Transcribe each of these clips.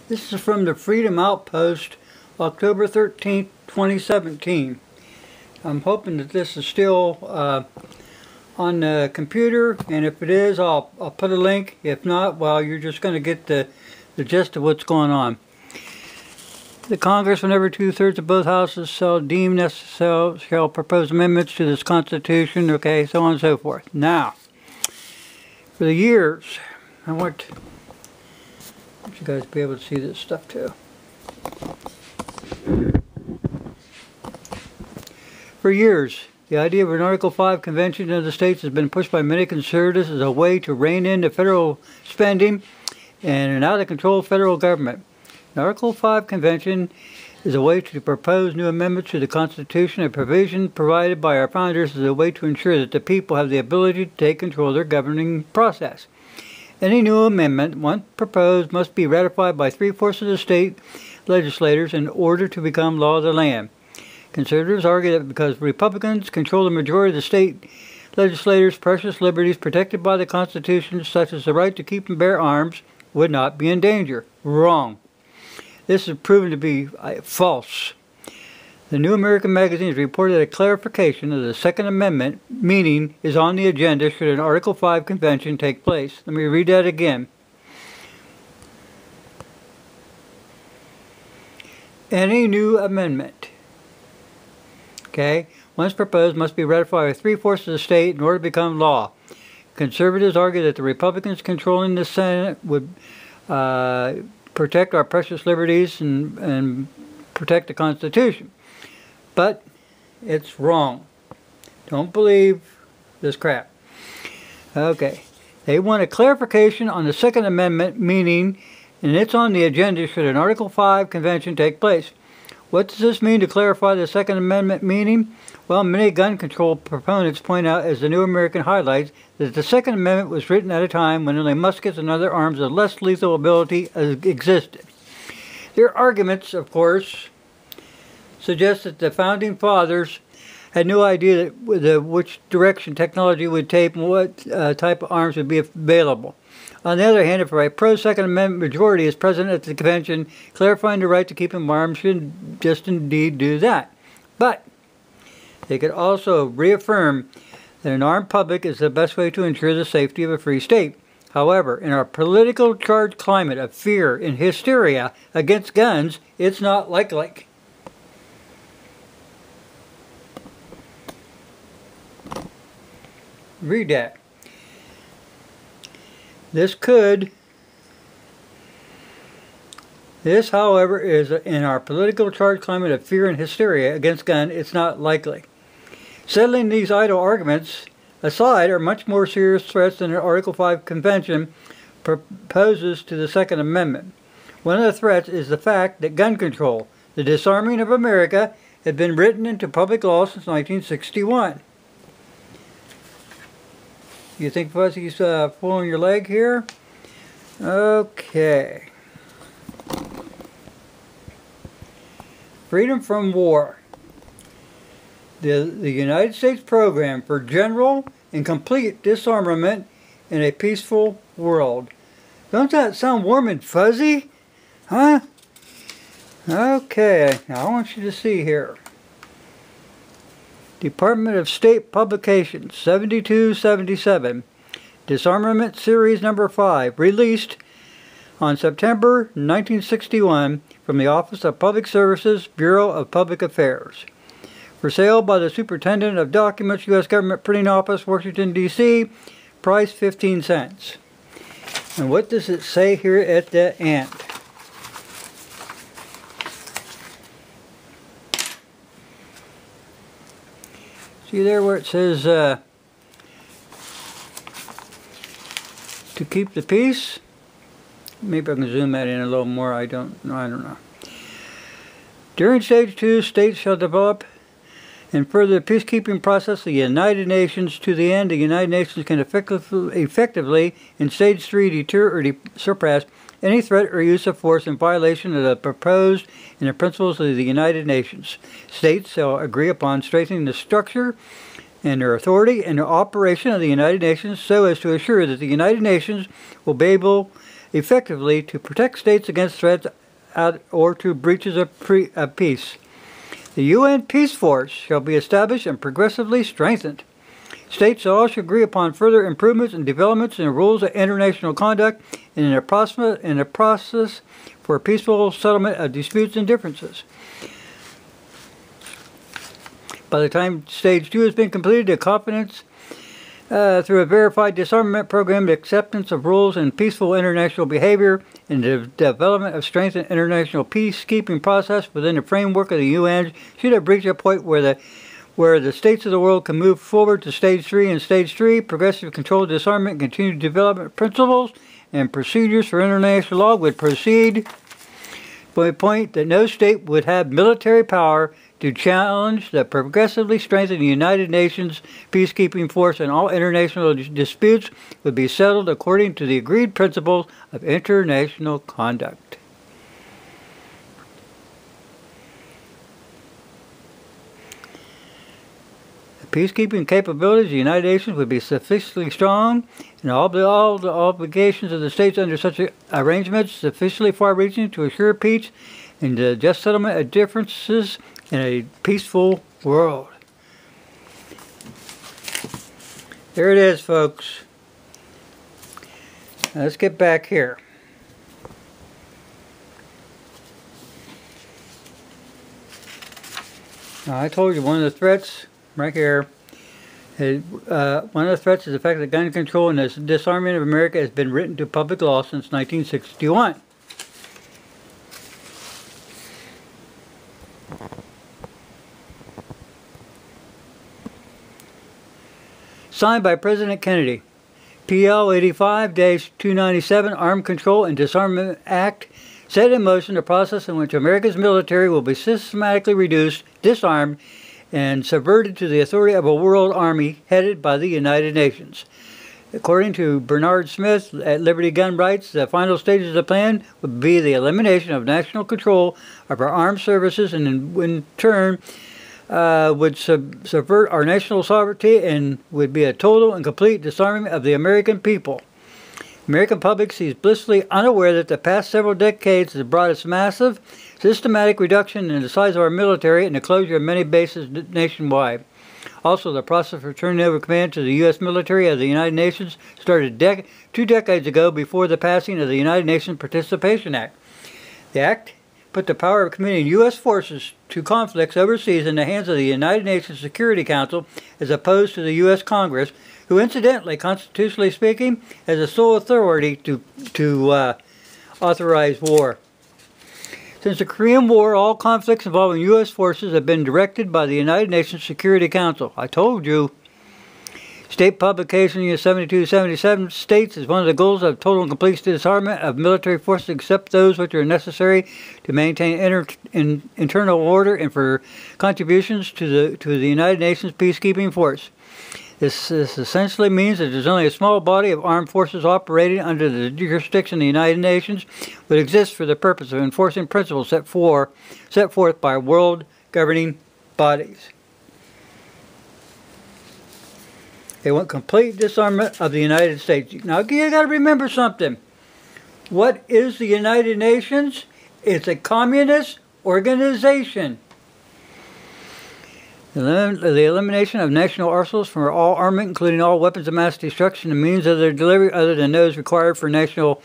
This is from the Freedom Outpost, October 13th, 2017. I'm hoping that this is still on the computer, and if it is, I'll put a link. If not, well, you're just going to get the gist of what's going on. The Congress, whenever 2/3 of both houses shall deem necessary, shall propose amendments to this Constitution, okay, so on and so forth. Now, for the years, I want you guys to be able to see this stuff too. For years, the idea of an Article 5 convention of the states has been pushed by many conservatives as a way to rein in the federal spending and an out-of-control federal government. An Article 5 convention is a way to propose new amendments to the Constitution, a provision provided by our founders as a way to ensure that the people have the ability to take control of their governing process. Any new amendment, once proposed, must be ratified by 3/4 of the state legislators in order to become law of the land. Conservatives argue that because Republicans control the majority of the state legislators, precious liberties protected by the Constitution, such as the right to keep and bear arms, would not be in danger. Wrong. This is proven to be false. The New American Magazine has reported a clarification of the Second Amendment meaning is on the agenda should an Article 5 convention take place. Let me read that again. Any new amendment, okay, once proposed, must be ratified by 3/4 of the state in order to become law. Conservatives argue that the Republicans controlling the Senate would protect our precious liberties and protect the Constitution. But it's wrong. Don't believe this crap. Okay. They want a clarification on the Second Amendment meaning, and it's on the agenda should an Article 5 convention take place. What does this mean to clarify the Second Amendment meaning? Well, many gun control proponents point out, as the New American highlights, that the Second Amendment was written at a time when only muskets and other arms of less lethal ability existed. Their arguments, of course, suggest that the Founding Fathers had no idea which direction technology would take and what type of arms would be available. On the other hand, if a pro-Second Amendment majority is present at the convention, clarifying the right to keep and bear arms should just indeed do that. But they could also reaffirm that an armed public is the best way to ensure the safety of a free state. However, in our political charged climate of fear and hysteria against guns, it's not likely. Read that. This, however, is in our political charged climate of fear and hysteria against gun, it's not likely. Settling these idle arguments aside are much more serious threats than an Article 5 convention proposes to the Second Amendment. One of the threats is the fact that gun control, the disarming of America, had been written into public law since 1961. You think Fuzzy's pulling your leg here? Okay. Freedom from war. The United States program for general and complete disarmament in a peaceful world. Don't that sound warm and fuzzy? Huh? Okay, now I want you to see here. Department of State Publications, 7277, Disarmament Series Number 5, released on September 1961 from the Office of Public Services, Bureau of Public Affairs. For sale by the Superintendent of Documents, U.S. Government Printing Office, Washington, D.C., price 15 cents. And what does it say here at the end? See there where it says to keep the peace? Maybe I can zoom that in a little more. I don't know. During Stage 2, states shall develop and further the peacekeeping process of the United Nations. To the end, the United Nations can effectively in Stage 3, deter or suppress any threat or use of force in violation of the proposed and the principles of the United Nations. States shall agree upon strengthening the structure and their authority and the operation of the United Nations so as to assure that the United Nations will be able effectively to protect states against threats or to breaches of peace. The UN Peace Force shall be established and progressively strengthened. States all should agree upon further improvements and developments in the rules of international conduct and in a process for peaceful settlement of disputes and differences. By the time Stage 2 has been completed, the confidence through a verified disarmament program, the acceptance of rules and peaceful international behavior, and the development of strengthened international peacekeeping process within the framework of the UN should have reached a point where the states of the world can move forward to Stage 3 and Stage 3, progressive controlled disarmament, continued development principles, and procedures for international law would proceed from a point that no state would have military power to challenge the progressively strengthened United Nations peacekeeping force, and all international disputes would be settled according to the agreed principles of international conduct. The peacekeeping capabilities of the United Nations would be sufficiently strong, and all the obligations of the states under such arrangements sufficiently far-reaching to assure peace and the just settlement of differences in a peaceful world. There it is, folks. Now let's get back here. Now, I told you one of the threats right here. One of the threats is the fact that gun control and the disarmament of America has been written to public law since 1961. Signed by President Kennedy, PL 85-297 Armed Control and Disarmament Act set in motion a process in which America's military will be systematically reduced, disarmed, and subverted to the authority of a world army headed by the United Nations. According to Bernard Smith at Liberty Gun Rights, the final stages of the plan would be the elimination of national control of our armed services, and in turn would subvert our national sovereignty and would be a total and complete disarmament of the American people. The American public seems blissfully unaware that the past several decades has brought us massive, systematic reduction in the size of our military and the closure of many bases nationwide. Also, the process of turning over command to the U.S. military of the United Nations started 2 decades ago before the passing of the United Nations Participation Act. The Act put the power of committing U.S. forces to conflicts overseas in the hands of the United Nations Security Council as opposed to the U.S. Congress, who incidentally, constitutionally speaking, has the sole authority to authorize war. Since the Korean War, all conflicts involving U.S. forces have been directed by the United Nations Security Council. I told you. State publication Union 7277 states as one of the goals of total and complete disarmament of military forces except those which are necessary to maintain internal order and for contributions to the United Nations peacekeeping force. This essentially means that there's only a small body of armed forces operating under the jurisdiction of the United Nations that exists for the purpose of enforcing principles set forth by world governing bodies. They want complete disarmament of the United States. Now, you got to remember something. What is the United Nations? It's a communist organization. The elimination of national arsenals from all armament, including all weapons of mass destruction and means of their delivery other than those required for the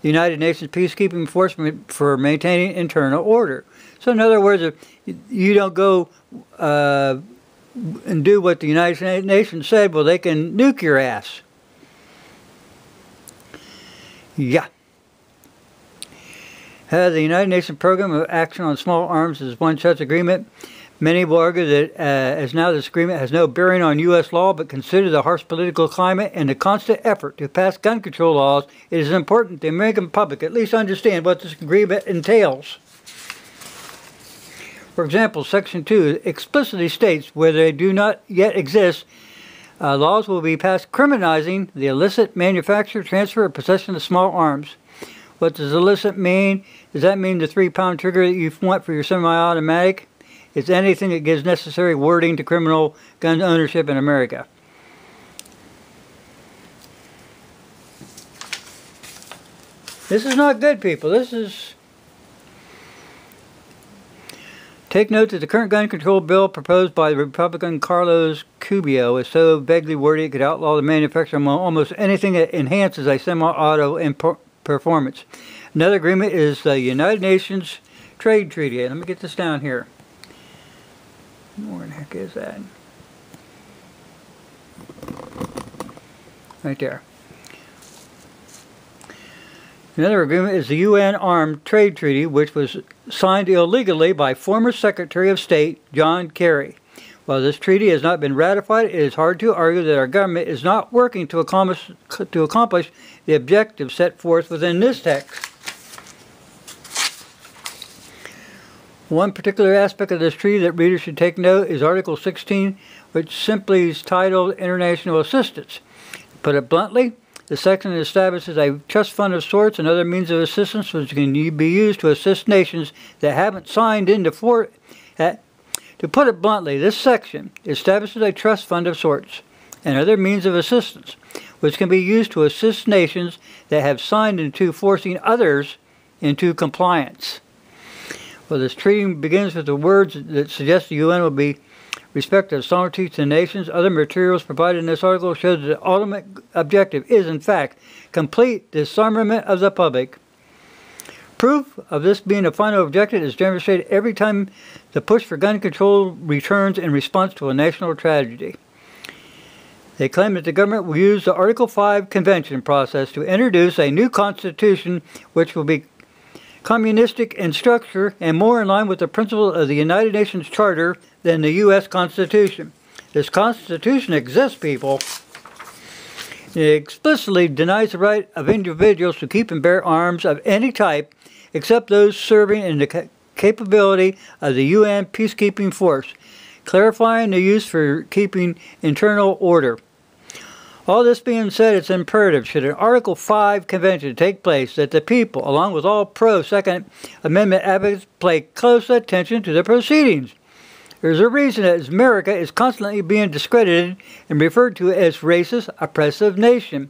United Nations peacekeeping force for maintaining internal order. So in other words, if you don't go and do what the United Nations said, well, they can nuke your ass. Yeah. The United Nations Program of Action on Small Arms is one such agreement. Many will argue that as now this agreement has no bearing on U.S. law, but consider the harsh political climate and the constant effort to pass gun control laws, it is important the American public at least understand what this agreement entails. For example, Section 2 explicitly states where they do not yet exist, laws will be passed criminalizing the illicit manufacture, transfer, or possession of small arms. What does illicit mean? Does that mean the 3-pound trigger that you want for your semi-automatic? It's anything that gives necessary wording to criminal gun ownership in America. This is not good, people. This is... Take note that the current gun control bill proposed by the Republican Carlos Cubio is so vaguely worded it could outlaw the manufacture of almost anything that enhances a semi-auto performance. Another agreement is the United Nations Trade Treaty. Let me get this down here. Where the heck is that? Right there. Another agreement is the UN Armed Trade Treaty, which was signed illegally by former Secretary of State John Kerry. While this treaty has not been ratified, it is hard to argue that our government is not working to accomplish the objectives set forth within this text. One particular aspect of this treaty that readers should take note is Article 16, which simply is titled International Assistance. To put it bluntly, the section establishes a trust fund of sorts and other means of assistance which can be used to assist nations that haven't signed into To put it bluntly, this section establishes a trust fund of sorts and other means of assistance which can be used to assist nations that have signed into forcing others into compliance. Well, this treaty begins with the words that suggest the UN will be respect of sovereignty to nations. Other materials provided in this article show that the ultimate objective is, in fact, complete disarmament of the public. Proof of this being a final objective is demonstrated every time the push for gun control returns in response to a national tragedy. They claim that the government will use the Article 5 convention process to introduce a new constitution which will be communistic in structure and more in line with the principles of the United Nations Charter than the U.S. Constitution. This Constitution exists, people. It explicitly denies the right of individuals to keep and bear arms of any type except those serving in the capability of the UN peacekeeping force, clarifying the use for keeping internal order. All this being said, it's imperative, should an Article 5 convention take place, that the people, along with all pro-Second Amendment advocates, pay close attention to the proceedings. There's a reason that America is constantly being discredited and referred to as racist, oppressive nation.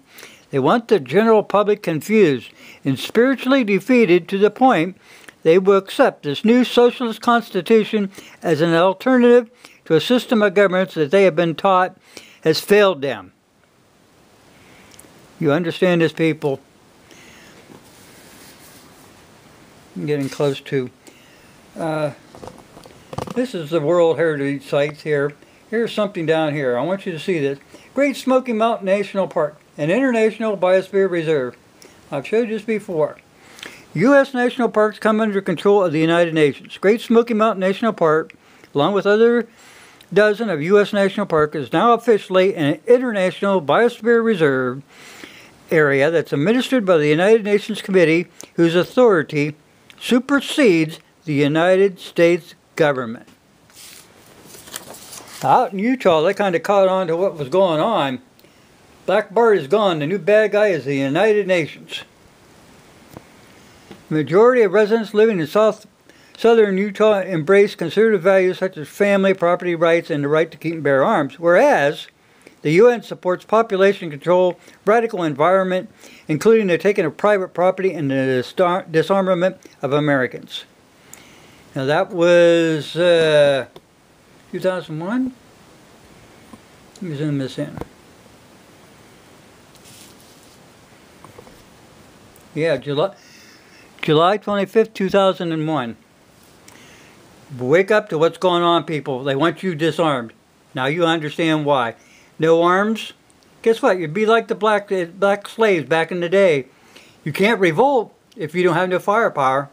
They want the general public confused and spiritually defeated to the point they will accept this new socialist constitution as an alternative to a system of governance that they have been taught has failed them. You understand this, people? I'm getting close to... this is the World Heritage Sites here. Here's something down here. I want you to see this. Great Smoky Mountain National Park, an international biosphere reserve. I've showed you this before. U.S. national parks come under control of the United Nations. Great Smoky Mountain National Park, along with other dozen of U.S. national parks, is now officially an international biosphere reserve area that's administered by the United Nations Committee, whose authority supersedes the United States government. Out in Utah, they kind of caught on to what was going on. Black Bart is gone. The new bad guy is the United Nations. The majority of residents living in southern Utah embrace conservative values such as family, property rights, and the right to keep and bear arms, whereas the UN supports population control, radical environment, including the taking of private property and the disarmament of Americans. Now that was 2001? Let me zoom this in. Yeah, July 25th, 2001. Wake up to what's going on, people. They want you disarmed. Now you understand why. No arms? Guess what? You'd be like the black slaves back in the day. You can't revolt if you don't have no firepower.